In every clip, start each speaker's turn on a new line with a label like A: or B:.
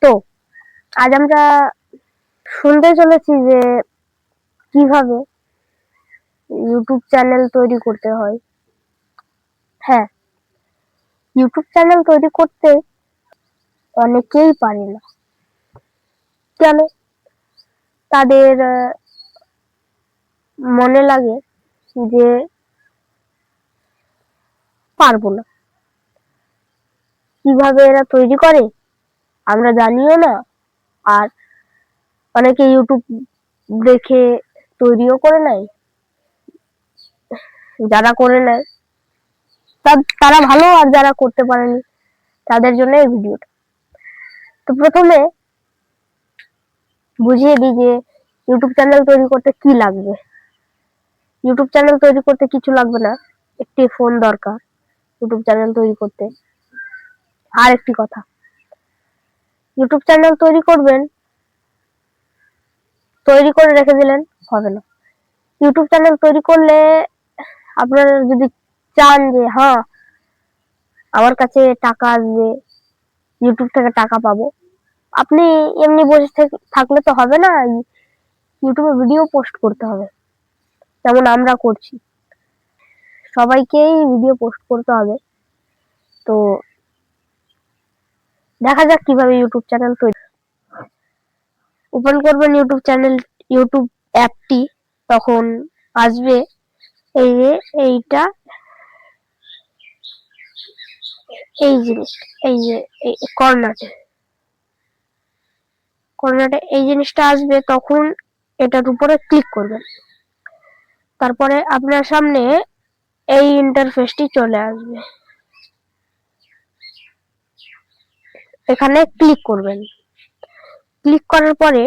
A: তো আজ আমরা শুনতে চলেছি যে কিভাবে ইউটিউব চ্যানেল তৈরি করতে হয়। হ্যাঁ, ইউটিউব চ্যানেল তৈরি করতে অনেকেই পারে না। কেন? তাদের মনে লাগে যে পারবো না। কিভাবে এরা তৈরি করে আমরা জানিও না, আর অনেকে ইউটিউব দেখে তৈরিও করে নেয়। যারা করে নেয় তারা ভালো, আর যারা করতে পারেনি তাদের জন্য এই ভিডিওটা। তো প্রথমে বুঝিয়ে দিই যে ইউটিউব চ্যানেল তৈরি করতে কি লাগবে। ইউটিউব চ্যানেল তৈরি করতে কিছু লাগবে না, একটি ফোন দরকার ইউটিউব চ্যানেল তৈরি করতে। আর একটি কথা, ইউটিউব চ্যানেল তৈরি করবেন, তৈরি করে রেখে দিলেন হবে না। ইউটিউব চ্যানেল তৈরি করলে আপনারা যদি চান যে হ্যাঁ আমার কাছে টাকা আসবে, ইউটিউব থেকে টাকা পাবো, আপনি এমনি বসে থাকলে তো হবে না। ইউটিউবে ভিডিও পোস্ট করতে হবে, যেমন আমরা করছি। সবাইকেই ভিডিও পোস্ট করতে হবে। তো দেখা যাক কিভাবে ইউটিউব চ্যানেল তৈরি। ওপেন করবেন ইউটিউব চ্যানেল, ইউটিউব অ্যাপটি, তখন আসবে এই যে এইটা, এই জিনিস, এই যে এই কর্নারে এই জিনিসটা আসবে, তখন এটার উপরে ক্লিক করবেন। তারপরে আপনার সামনে এই ইন্টারফেসটি চলে আসবে, এখানে ক্লিক করবেন। ক্লিক করার পরে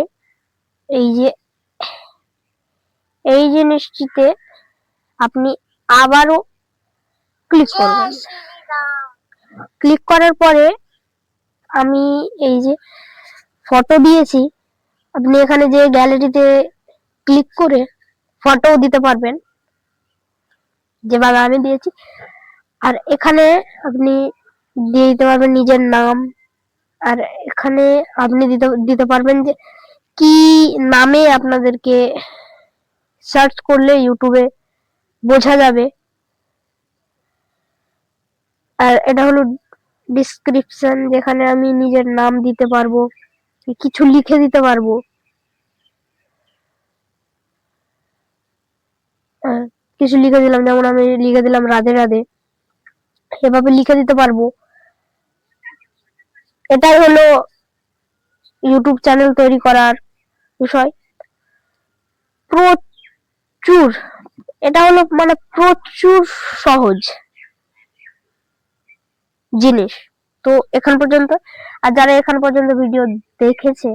A: এই যে এই জিনিসটিতে আপনি আবারও ক্লিক করবেন। ক্লিক করার পরে আমি এই যে ফটো দিয়েছি, আপনি এখানে যে গ্যালারিতে ক্লিক করে ফটো দিতে পারবেন, যেভাবে আমি দিয়েছি। আর এখানে আপনি দিয়ে দিতে পারবেন নিজের নাম, আর এখানে আপনি দিতে পারবেন যে কি নামে আপনাদেরকে সার্চ করলে ইউটিউবে বোঝা যাবে। আর এটা হলো ডিসক্রিপশন, যেখানে আমি নিজের নাম দিতে পারবো, কিছু লিখে দিতে পারবো। কিছু লিখে দিলাম, যেমন আমি লিখে দিলাম রাধে রাধে, এভাবে লিখে দিতে পারবো। এটাই হলো ইউটিউব চ্যানেল তৈরি করার বিষয়। প্রচুর, এটা হলো মানে প্রচুর সহজ জিনিস। তো এখন পর্যন্ত, আর যারা এখন পর্যন্ত ভিডিও দেখেছে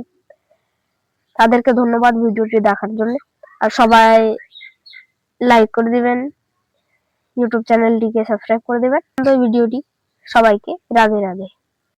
A: তাদেরকে ধন্যবাদ ভিডিওটি দেখার জন্য। আর সবাই লাইক করে দিবেন, ইউটিউব চ্যানেলটিকে সাবস্ক্রাইব করে দিবেন। ভিডিওটি সবাইকে রাধে রাধে।